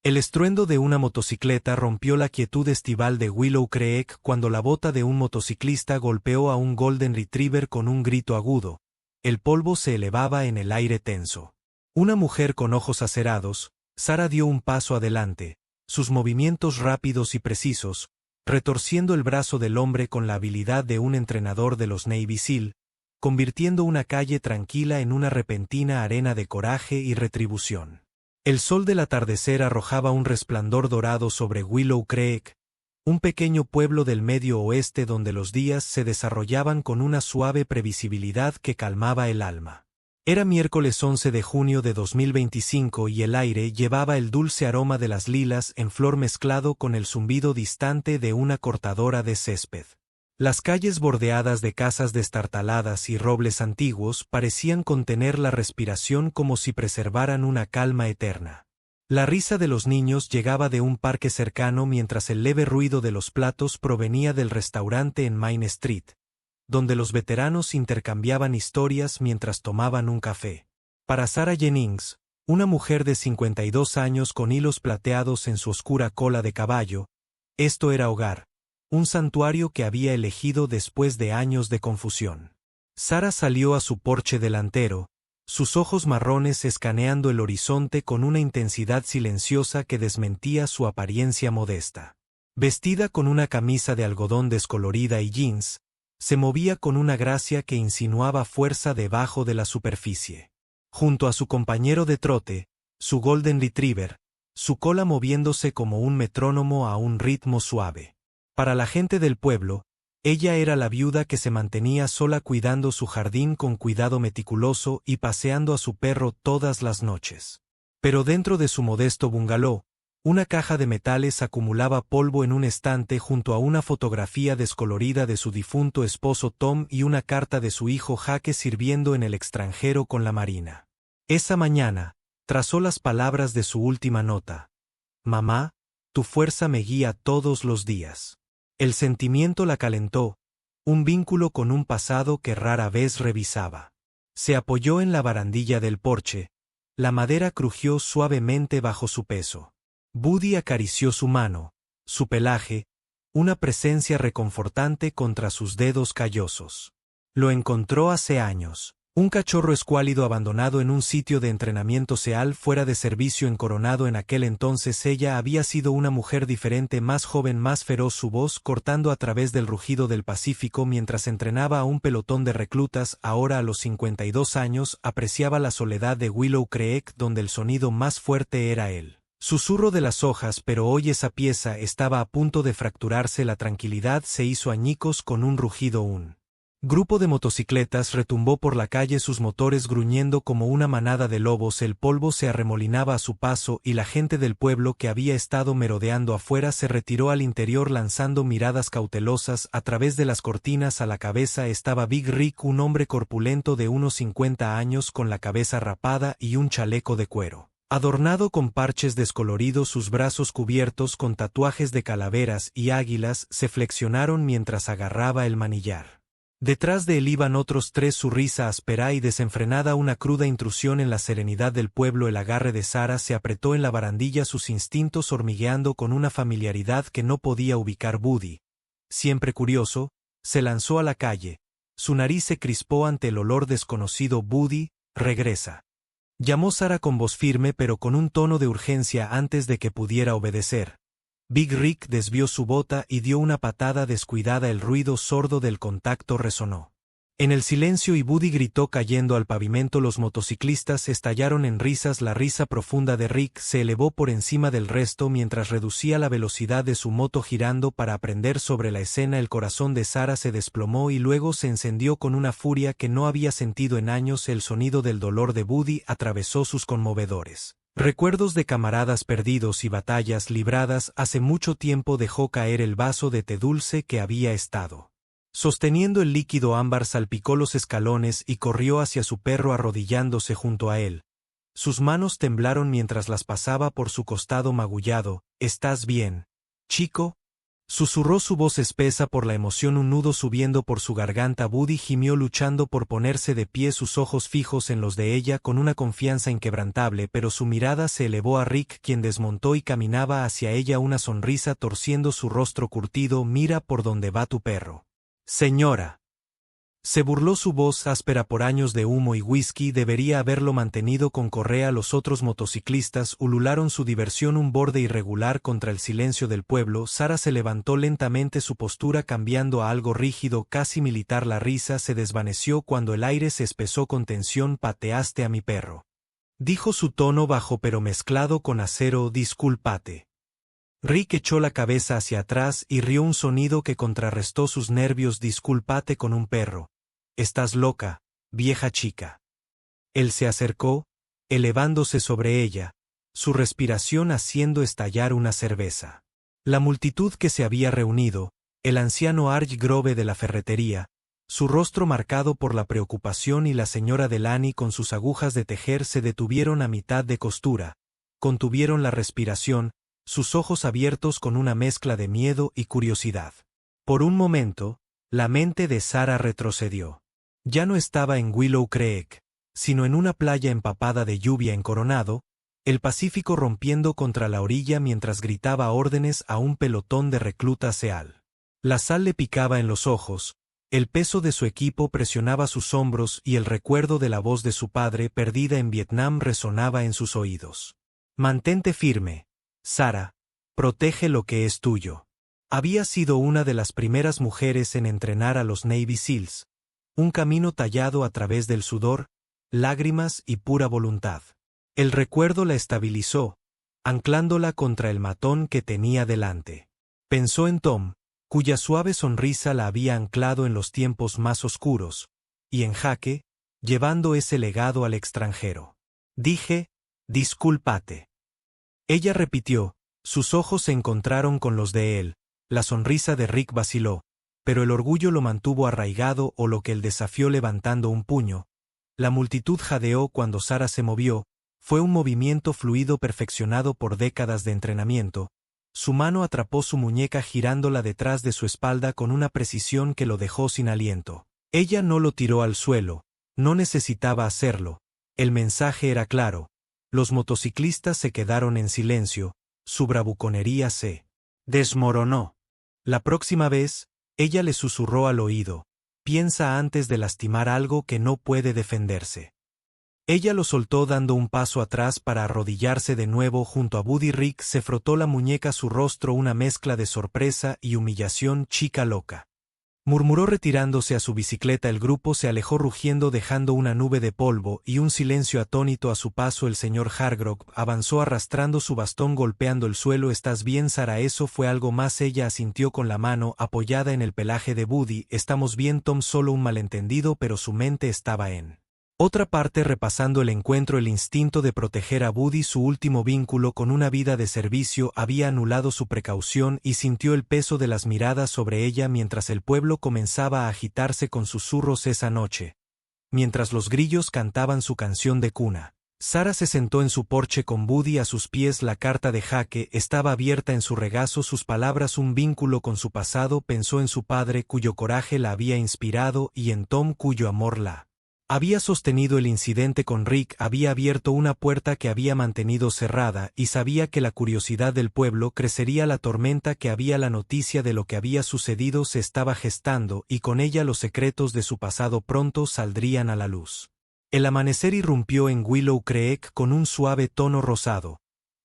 El estruendo de una motocicleta rompió la quietud estival de Willow Creek cuando la bota de un motociclista golpeó a un Golden Retriever con un grito agudo. El polvo se elevaba en el aire tenso. Una mujer con ojos acerados, Sarah dio un paso adelante, sus movimientos rápidos y precisos, retorciendo el brazo del hombre con la habilidad de un entrenador de los Navy SEAL, convirtiendo una calle tranquila en una repentina arena de coraje y retribución. El sol del atardecer arrojaba un resplandor dorado sobre Willow Creek, un pequeño pueblo del medio oeste donde los días se desarrollaban con una suave previsibilidad que calmaba el alma. Era miércoles 11 de junio de 2025 y el aire llevaba el dulce aroma de las lilas en flor mezclado con el zumbido distante de una cortadora de césped. Las calles bordeadas de casas destartaladas y robles antiguos parecían contener la respiración como si preservaran una calma eterna. La risa de los niños llegaba de un parque cercano mientras el leve ruido de los platos provenía del restaurante en Main Street, donde los veteranos intercambiaban historias mientras tomaban un café. Para Sarah Jennings, una mujer de 52 años con hilos plateados en su oscura cola de caballo, esto era hogar. Un santuario que había elegido después de años de confusión. Sarah salió a su porche delantero, sus ojos marrones escaneando el horizonte con una intensidad silenciosa que desmentía su apariencia modesta. Vestida con una camisa de algodón descolorida y jeans, se movía con una gracia que insinuaba fuerza debajo de la superficie. Junto a su compañero de trote, su Golden Retriever, su cola moviéndose como un metrónomo a un ritmo suave. Para la gente del pueblo, ella era la viuda que se mantenía sola cuidando su jardín con cuidado meticuloso y paseando a su perro todas las noches. Pero dentro de su modesto bungalow, una caja de metales acumulaba polvo en un estante junto a una fotografía descolorida de su difunto esposo Tom y una carta de su hijo Jake sirviendo en el extranjero con la Marina. Esa mañana, trazó las palabras de su última nota. «Mamá, tu fuerza me guía todos los días». El sentimiento la calentó, un vínculo con un pasado que rara vez revisaba. Se apoyó en la barandilla del porche, la madera crujió suavemente bajo su peso. Buddy acarició su mano, su pelaje, una presencia reconfortante contra sus dedos callosos. Lo encontró hace años. Un cachorro escuálido abandonado en un sitio de entrenamiento SEAL fuera de servicio en Coronado. En aquel entonces ella había sido una mujer diferente, más joven, más feroz, su voz cortando a través del rugido del Pacífico mientras entrenaba a un pelotón de reclutas. Ahora a los 52 años apreciaba la soledad de Willow Creek donde el sonido más fuerte era el susurro de las hojas, pero hoy esa pieza estaba a punto de fracturarse. La tranquilidad se hizo añicos con un rugido. Un grupo de motocicletas retumbó por la calle, sus motores gruñendo como una manada de lobos. El polvo se arremolinaba a su paso y la gente del pueblo que había estado merodeando afuera se retiró al interior lanzando miradas cautelosas a través de las cortinas. A la cabeza estaba Big Rick, un hombre corpulento de unos 50 años con la cabeza rapada y un chaleco de cuero adornado con parches descoloridos. Sus brazos cubiertos con tatuajes de calaveras y águilas se flexionaron mientras agarraba el manillar. Detrás de él iban otros tres, su risa áspera y desenfrenada, una cruda intrusión en la serenidad del pueblo. El agarre de Sarah se apretó en la barandilla, sus instintos hormigueando con una familiaridad que no podía ubicar. Buddy, siempre curioso, se lanzó a la calle, su nariz se crispó ante el olor desconocido. «Buddy, regresa», llamó Sarah con voz firme pero con un tono de urgencia antes de que pudiera obedecer. Big Rick desvió su bota y dio una patada descuidada. El ruido sordo del contacto resonó en el silencio y Buddy gritó cayendo al pavimento. Los motociclistas estallaron en risas. La risa profunda de Rick se elevó por encima del resto mientras reducía la velocidad de su moto girando para aprender sobre la escena. El corazón de Sarah se desplomó y luego se encendió con una furia que no había sentido en años. El sonido del dolor de Buddy atravesó sus conmovedores recuerdos de camaradas perdidos y batallas libradas hace mucho tiempo. Dejó caer el vaso de té dulce que había estado sosteniendo. El líquido ámbar salpicó los escalones y corrió hacia su perro arrodillándose junto a él. Sus manos temblaron mientras las pasaba por su costado magullado. «¿Estás bien, chico?». Susurró su voz espesa por la emoción, un nudo subiendo por su garganta. Buddy gimió luchando por ponerse de pie, sus ojos fijos en los de ella con una confianza inquebrantable, pero su mirada se elevó a Rick, quien desmontó y caminaba hacia ella, una sonrisa torciendo su rostro curtido. Mira por dónde va tu perro. Señora. Se burló, su voz áspera por años de humo y whisky. Debería haberlo mantenido con correa. Los otros motociclistas ulularon su diversión, un borde irregular contra el silencio del pueblo. Sarah se levantó lentamente, su postura cambiando a algo rígido, casi militar. La risa se desvaneció cuando el aire se espesó con tensión. Pateaste a mi perro. Dijo, su tono bajo pero mezclado con acero. Discúlpate. Rick echó la cabeza hacia atrás y rió, un sonido que contrarrestó sus nervios. Discúlpate con un perro. Estás loca, vieja chica. Él se acercó, elevándose sobre ella, su respiración haciendo estallar una cerveza. La multitud que se había reunido, el anciano Arch Grove de la ferretería, su rostro marcado por la preocupación, y la señora Delany con sus agujas de tejer, se detuvieron a mitad de costura, contuvieron la respiración, sus ojos abiertos con una mezcla de miedo y curiosidad. Por un momento, la mente de Sarah retrocedió. Ya no estaba en Willow Creek, sino en una playa empapada de lluvia en Coronado, el Pacífico rompiendo contra la orilla mientras gritaba órdenes a un pelotón de reclutas SEAL. La sal le picaba en los ojos, el peso de su equipo presionaba sus hombros y el recuerdo de la voz de su padre perdida en Vietnam resonaba en sus oídos. Mantente firme, Sarah, protege lo que es tuyo. Había sido una de las primeras mujeres en entrenar a los Navy SEALs, un camino tallado a través del sudor, lágrimas y pura voluntad. El recuerdo la estabilizó, anclándola contra el matón que tenía delante. Pensó en Tom, cuya suave sonrisa la había anclado en los tiempos más oscuros, y en Jaque, llevando ese legado al extranjero. Dije, discúlpate. Ella repitió, sus ojos se encontraron con los de él, la sonrisa de Rick vaciló, pero el orgullo lo mantuvo arraigado, o lo que el desafió levantando un puño. La multitud jadeó cuando Sarah se movió, fue un movimiento fluido perfeccionado por décadas de entrenamiento. Su mano atrapó su muñeca girándola detrás de su espalda con una precisión que lo dejó sin aliento. Ella no lo tiró al suelo, no necesitaba hacerlo, el mensaje era claro. Los motociclistas se quedaron en silencio, su bravuconería se desmoronó. La próxima vez, ella le susurró al oído, piensa antes de lastimar algo que no puede defenderse. Ella lo soltó dando un paso atrás para arrodillarse de nuevo junto a Buddy. Rick se frotó la muñeca a su rostro, una mezcla de sorpresa y humillación. Chica loca. Murmuró retirándose a su bicicleta. El grupo se alejó rugiendo dejando una nube de polvo y un silencio atónito a su paso. El señor Hargrove avanzó arrastrando su bastón golpeando el suelo. ¿Estás bien, Sarah? Eso fue algo más. Ella asintió con la mano apoyada en el pelaje de Buddy. Estamos bien, Tom, solo un malentendido, pero su mente estaba en otra parte, repasando el encuentro. El instinto de proteger a Buddy, su último vínculo con una vida de servicio, había anulado su precaución y sintió el peso de las miradas sobre ella mientras el pueblo comenzaba a agitarse con susurros esa noche. Mientras los grillos cantaban su canción de cuna, Sarah se sentó en su porche con Buddy a sus pies. La carta de Jaque estaba abierta en su regazo, sus palabras un vínculo con su pasado. Pensó en su padre cuyo coraje la había inspirado y en Tom cuyo amor la había sostenido. El incidente con Rick había abierto una puerta que había mantenido cerrada y sabía que la curiosidad del pueblo crecería. La tormenta que había, la noticia de lo que había sucedido se estaba gestando y con ella los secretos de su pasado pronto saldrían a la luz. El amanecer irrumpió en Willow Creek con un suave tono rosado,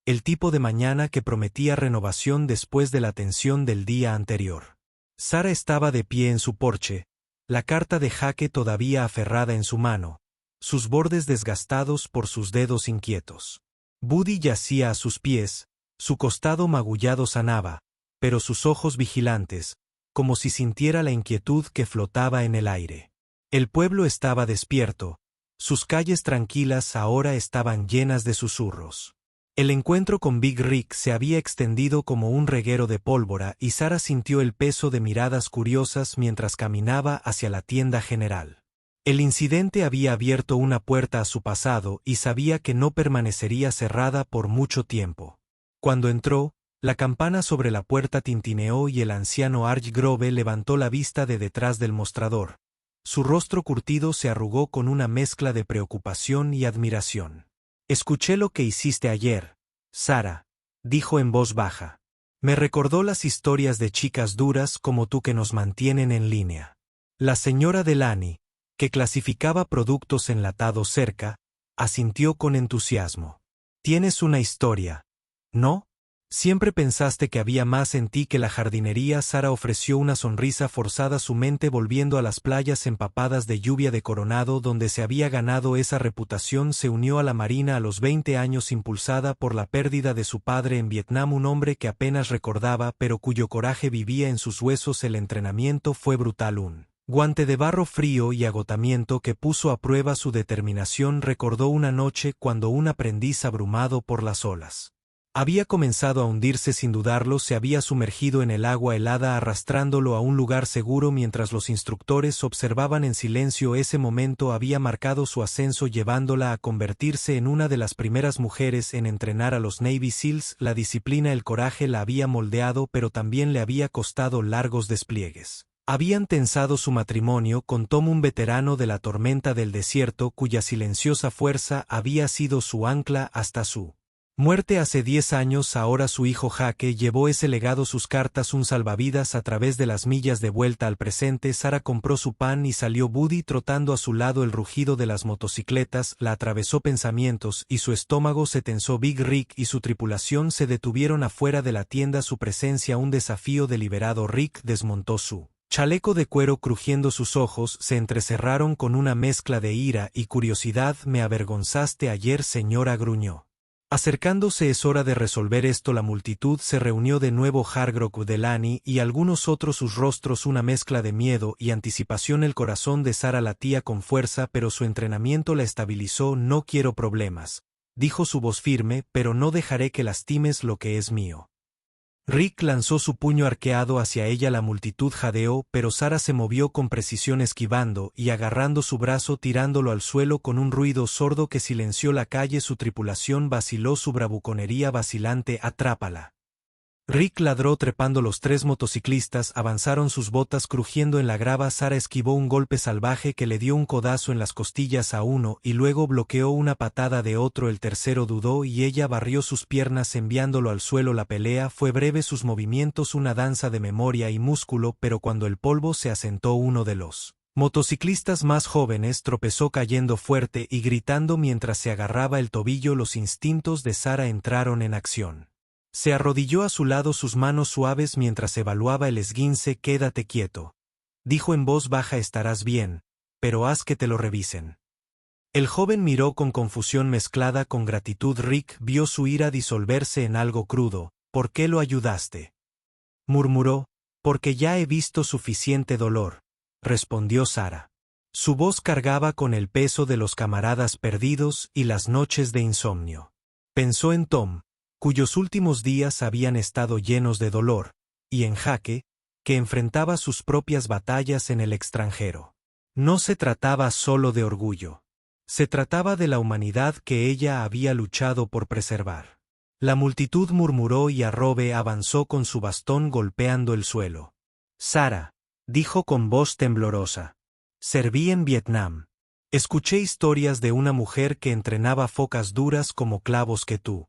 el tipo de mañana que prometía renovación después de la tensión del día anterior. Sarah estaba de pie en su porche, la carta de Jaque todavía aferrada en su mano, sus bordes desgastados por sus dedos inquietos. Buddy yacía a sus pies, su costado magullado sanaba, pero sus ojos vigilantes, como si sintiera la inquietud que flotaba en el aire. El pueblo estaba despierto, sus calles tranquilas ahora estaban llenas de susurros. El encuentro con Big Rick se había extendido como un reguero de pólvora y Sarah sintió el peso de miradas curiosas mientras caminaba hacia la tienda general. El incidente había abierto una puerta a su pasado y sabía que no permanecería cerrada por mucho tiempo. Cuando entró, La campana sobre la puerta tintineó y el anciano Arch Grove levantó la vista de detrás del mostrador. Su rostro curtido se arrugó con una mezcla de preocupación y admiración. «Escuché lo que hiciste ayer, Sara», dijo en voz baja. «Me recordó las historias de chicas duras como tú que nos mantienen en línea». La señora Delany, que clasificaba productos enlatados cerca, asintió con entusiasmo. «Tienes una historia, ¿no? Siempre pensaste que había más en ti que la jardinería». Sara ofreció una sonrisa forzada, su mente volviendo a las playas empapadas de lluvia de Coronado donde se había ganado esa reputación. Se unió a la Marina a los 20 años impulsada por la pérdida de su padre en Vietnam, un hombre que apenas recordaba pero cuyo coraje vivía en sus huesos. El entrenamiento fue brutal, un guante de barro frío y agotamiento que puso a prueba su determinación. Recordó una noche cuando un aprendiz abrumado por las olas había comenzado a hundirse. Sin dudarlo, se había sumergido en el agua helada, arrastrándolo a un lugar seguro mientras los instructores observaban en silencio. Ese momento había marcado su ascenso, llevándola a convertirse en una de las primeras mujeres en entrenar a los Navy SEALs. La disciplina, el coraje la había moldeado, pero también le había costado largos despliegues. Habían tensado su matrimonio con Tom, un veterano de la tormenta del desierto cuya silenciosa fuerza había sido su ancla hasta su muerte hace 10 años. Ahora su hijo Jake llevó ese legado, sus cartas, un salvavidas a través de las millas de vuelta al presente. Sara compró su pan y salió, Buddy trotando a su lado. El rugido de las motocicletas la atravesó pensamientos y su estómago se tensó. Big Rick y su tripulación se detuvieron afuera de la tienda, su presencia un desafío deliberado. Rick desmontó su chaleco de cuero, crujiendo, sus ojos se entrecerraron con una mezcla de ira y curiosidad. «Me avergonzaste ayer, señora», gruñó. Acercándose: «Es hora de resolver esto». La multitud se reunió de nuevo. Hargrove, Delany y algunos otros, sus rostros una mezcla de miedo y anticipación. El corazón de Sara latía con fuerza, pero su entrenamiento la estabilizó. «No quiero problemas», dijo su voz firme, «pero no dejaré que lastimes lo que es mío». Rick lanzó su puño arqueado hacia ella. La multitud jadeó, pero Sara se movió con precisión, esquivando y agarrando su brazo, tirándolo al suelo con un ruido sordo que silenció la calle. Su tripulación vaciló, su bravuconería vacilante. «Atrápala». Rick ladró, trepando. Los 3 motociclistas avanzaron, sus botas crujiendo en la grava. Sara esquivó un golpe salvaje que le dio un codazo en las costillas a uno y luego bloqueó una patada de otro. El tercero dudó y ella barrió sus piernas enviándolo al suelo. La pelea fue breve, sus movimientos una danza de memoria y músculo, pero cuando el polvo se asentó, uno de los motociclistas más jóvenes tropezó, cayendo fuerte y gritando mientras se agarraba el tobillo. Los instintos de Sara entraron en acción. Se arrodilló a su lado, sus manos suaves mientras evaluaba el esguince. «Quédate quieto», dijo en voz baja. «Estarás bien, pero haz que te lo revisen». El joven miró con confusión mezclada con gratitud. Rick vio su ira disolverse en algo crudo. «¿Por qué lo ayudaste?», murmuró. «Porque ya he visto suficiente dolor», respondió Sara. Su voz cargaba con el peso de los camaradas perdidos y las noches de insomnio. Pensó en Tom, cuyos últimos días habían estado llenos de dolor, y en Jake, que enfrentaba sus propias batallas en el extranjero. No se trataba solo de orgullo. Se trataba de la humanidad que ella había luchado por preservar. La multitud murmuró y Arrobe avanzó con su bastón golpeando el suelo. «Sara», dijo con voz temblorosa, «serví en Vietnam. Escuché historias de una mujer que entrenaba focas duras como clavos que tú».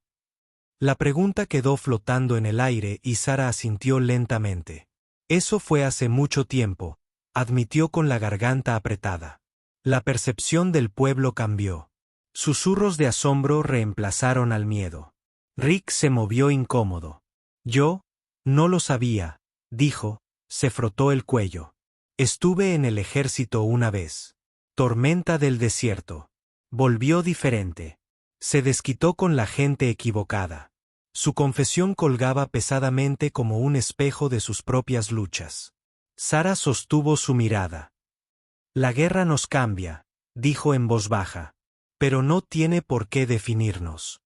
La pregunta quedó flotando en el aire y Sara asintió lentamente. «Eso fue hace mucho tiempo», admitió con la garganta apretada. La percepción del pueblo cambió. Susurros de asombro reemplazaron al miedo. Rick se movió incómodo. «Yo no lo sabía», dijo, se frotó el cuello. «Estuve en el ejército una vez. Tormenta del desierto. Volvió diferente. Se desquitó con la gente equivocada». Su confesión colgaba pesadamente como un espejo de sus propias luchas. Sara sostuvo su mirada. «La guerra nos cambia», dijo en voz baja, «pero no tiene por qué definirnos».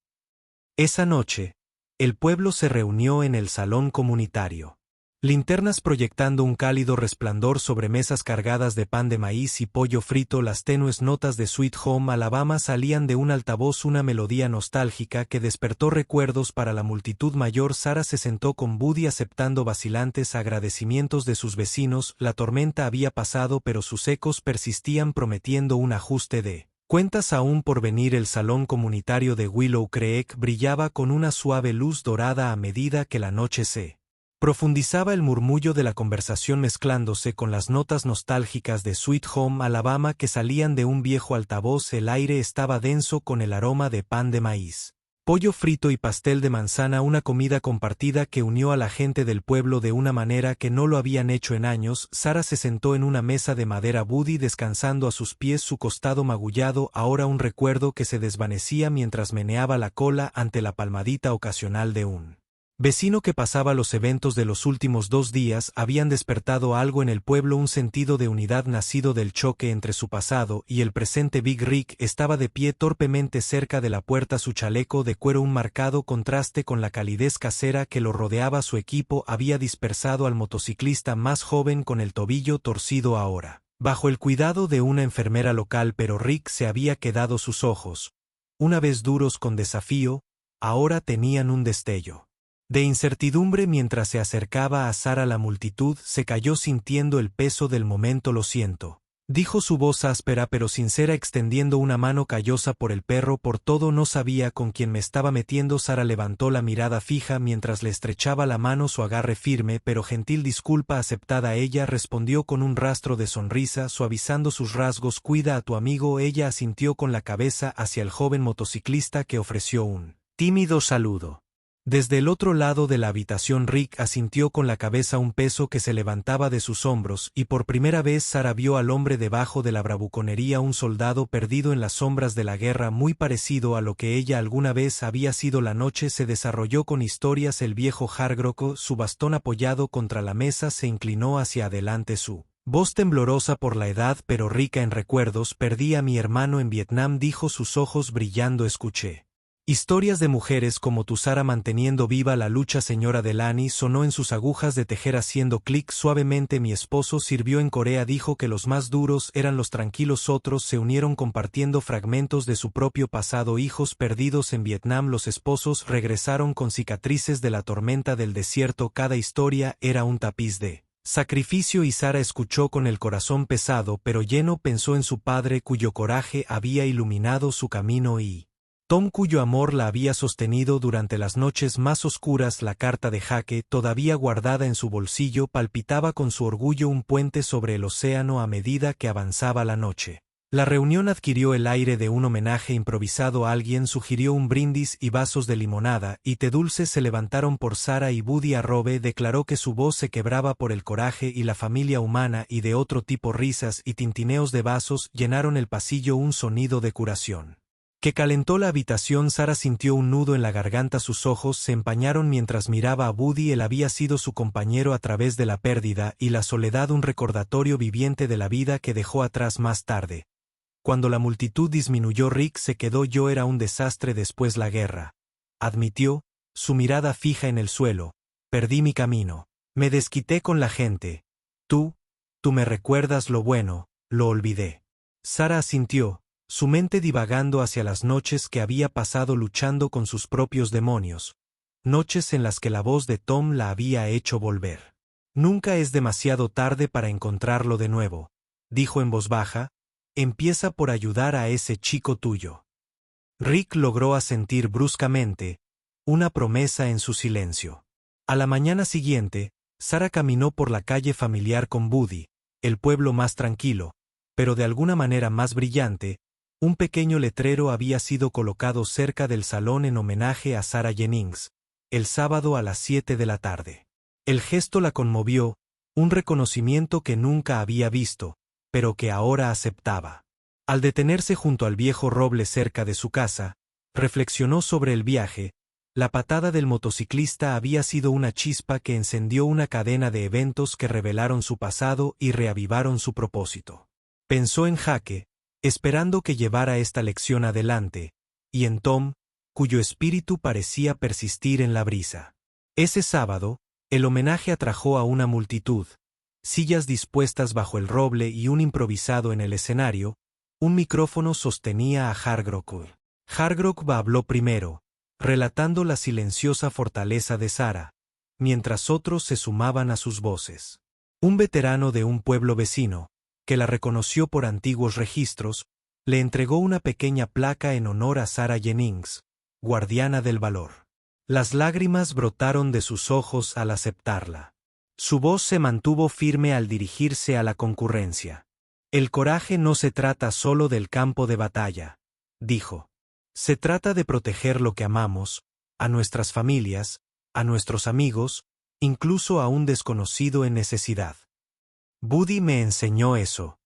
Esa noche, el pueblo se reunió en el salón comunitario. Linternas proyectando un cálido resplandor sobre mesas cargadas de pan de maíz y pollo frito. Las tenues notas de Sweet Home Alabama salían de un altavoz, una melodía nostálgica que despertó recuerdos para la multitud mayor. Sarah se sentó con Buddy aceptando vacilantes agradecimientos de sus vecinos. La tormenta había pasado, pero sus ecos persistían prometiendo un ajuste de cuentas aún por venir. El salón comunitario de Willow Creek brillaba con una suave luz dorada a medida que la noche se profundizaba. El murmullo de la conversación mezclándose con las notas nostálgicas de Sweet Home Alabama que salían de un viejo altavoz. El aire estaba denso con el aroma de pan de maíz, pollo frito y pastel de manzana, una comida compartida que unió a la gente del pueblo de una manera que no lo habían hecho en años. Sarah se sentó en una mesa de madera, Buddy descansando a sus pies, su costado magullado, ahora un recuerdo que se desvanecía mientras meneaba la cola ante la palmadita ocasional de un vecino que pasaba. Los eventos de los últimos 2 días habían despertado algo en el pueblo, un sentido de unidad nacido del choque entre su pasado y el presente. Big Rick estaba de pie torpemente cerca de la puerta, su chaleco de cuero un marcado contraste con la calidez casera que lo rodeaba. Su equipo había dispersado al motociclista más joven con el tobillo torcido ahora bajo el cuidado de una enfermera local, pero Rick se había quedado. Sus ojos, una vez duros con desafío, ahora tenían un destello de incertidumbre mientras se acercaba a Sarah. La multitud se cayó sintiendo el peso del momento. Lo siento, dijo su voz áspera pero sincera, extendiendo una mano callosa por el perro. Por todo, no sabía con quién me estaba metiendo. Sarah levantó la mirada fija mientras le estrechaba la mano, su agarre firme pero gentil. Disculpa aceptada, ella respondió con un rastro de sonrisa suavizando sus rasgos. Cuida a tu amigo. Ella asintió con la cabeza hacia el joven motociclista que ofreció un tímido saludo. Desde el otro lado de la habitación, Rick asintió con la cabeza, un peso que se levantaba de sus hombros, y por primera vez Sarah vio al hombre debajo de la bravuconería, un soldado perdido en las sombras de la guerra, muy parecido a lo que ella alguna vez había sido. La noche se desarrolló con historias. El viejo Hargroko, su bastón apoyado contra la mesa, se inclinó hacia adelante, su voz temblorosa por la edad pero rica en recuerdos. Perdí a mi hermano en Vietnam, dijo, sus ojos brillando. Escuché historias de mujeres como tu, Sarah, manteniendo viva la lucha. Señora Delany, sonó en sus agujas de tejer haciendo clic suavemente. Mi esposo sirvió en Corea, dijo que los más duros eran los tranquilos. Otros se unieron compartiendo fragmentos de su propio pasado. Hijos perdidos en Vietnam. Los esposos regresaron con cicatrices de la tormenta del desierto. Cada historia era un tapiz de sacrificio y Sarah escuchó con el corazón pesado pero lleno. Pensó en su padre cuyo coraje había iluminado su camino y Tom cuyo amor la había sostenido durante las noches más oscuras. La carta de Jaque, todavía guardada en su bolsillo, palpitaba con su orgullo, un puente sobre el océano a medida que avanzaba la noche. La reunión adquirió el aire de un homenaje improvisado. Alguien sugirió un brindis y vasos de limonada, y té dulce se levantaron por Sarah y Buddy. Arrobe declaró que su voz se quebraba por el coraje y la familia humana, y de otro tipo risas y tintineos de vasos llenaron el pasillo, un sonido de curación que calentó la habitación. Sarah sintió un nudo en la garganta, sus ojos se empañaron mientras miraba a Buddy. Él había sido su compañero a través de la pérdida y la soledad, un recordatorio viviente de la vida que dejó atrás. Más tarde, cuando la multitud disminuyó, Rick se quedó. Yo era un desastre después la guerra, admitió, su mirada fija en el suelo. Perdí mi camino. Me desquité con la gente. Tú me recuerdas lo bueno, lo olvidé. Sarah asintió, su mente divagando hacia las noches que había pasado luchando con sus propios demonios, noches en las que la voz de Tom la había hecho volver. Nunca es demasiado tarde para encontrarlo de nuevo, dijo en voz baja, empieza por ayudar a ese chico tuyo. Rick logró asentir bruscamente, una promesa en su silencio. A la mañana siguiente, Sarah caminó por la calle familiar con Buddy, el pueblo más tranquilo, pero de alguna manera más brillante. Un pequeño letrero había sido colocado cerca del salón en homenaje a Sarah Jennings, el sábado a las 7 de la tarde. El gesto la conmovió, un reconocimiento que nunca había visto, pero que ahora aceptaba. Al detenerse junto al viejo roble cerca de su casa, reflexionó sobre el viaje. La patada del motociclista había sido una chispa que encendió una cadena de eventos que revelaron su pasado y reavivaron su propósito. Pensó en Jaque, esperando que llevara esta lección adelante, y en Tom, cuyo espíritu parecía persistir en la brisa. Ese sábado, El homenaje atrajo a una multitud, sillas dispuestas bajo el roble y un improvisado en el escenario. Un micrófono sostenía a Hargrove. Hargrove habló primero, relatando la silenciosa fortaleza de Sara, mientras otros se sumaban a sus voces. Un veterano de un pueblo vecino, que la reconoció por antiguos registros, le entregó una pequeña placa en honor a Sarah Jennings, guardiana del valor. Las lágrimas brotaron de sus ojos al aceptarla. Su voz se mantuvo firme al dirigirse a la concurrencia. El coraje no se trata solo del campo de batalla, dijo. Se trata de proteger lo que amamos, a nuestras familias, a nuestros amigos, incluso a un desconocido en necesidad. Buddy me enseñó eso.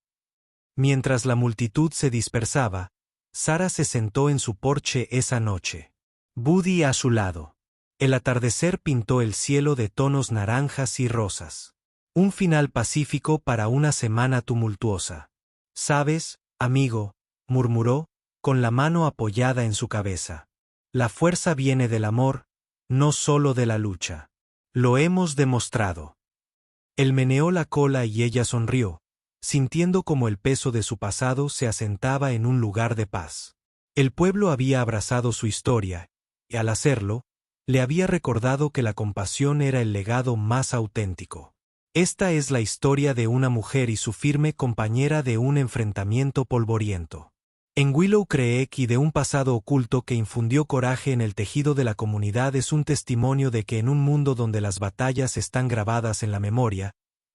Mientras la multitud se dispersaba, Sara se sentó en su porche esa noche. Buddy a su lado. El atardecer pintó el cielo de tonos naranjas y rosas. Un final pacífico para una semana tumultuosa. ¿Sabes, amigo?, murmuró, con la mano apoyada en su cabeza. La fuerza viene del amor, no solo de la lucha. Lo hemos demostrado. Él meneó la cola y ella sonrió, sintiendo como el peso de su pasado se asentaba en un lugar de paz. El pueblo había abrazado su historia, y al hacerlo, le había recordado que la compasión era el legado más auténtico. Esta es la historia de una mujer y su firme compañera de un enfrentamiento polvoriento. En Willow Creek y de un pasado oculto que infundió coraje en el tejido de la comunidad es un testimonio de que en un mundo donde las batallas están grabadas en la memoria,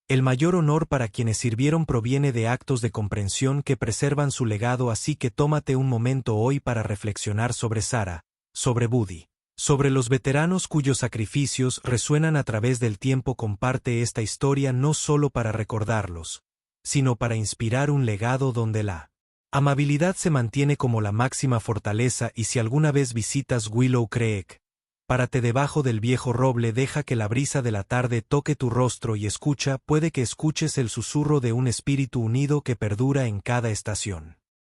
el mayor honor para quienes sirvieron proviene de actos de comprensión que preservan su legado, así que tómate un momento hoy para reflexionar sobre Sara, sobre Buddy, sobre los veteranos cuyos sacrificios resuenan a través del tiempo. Comparte esta historia no solo para recordarlos, sino para inspirar un legado donde la amabilidad se mantiene como la máxima fortaleza. Y si alguna vez visitas Willow Creek, párate debajo del viejo roble, deja que la brisa de la tarde toque tu rostro y escucha, puede que escuches el susurro de un espíritu unido que perdura en cada estación.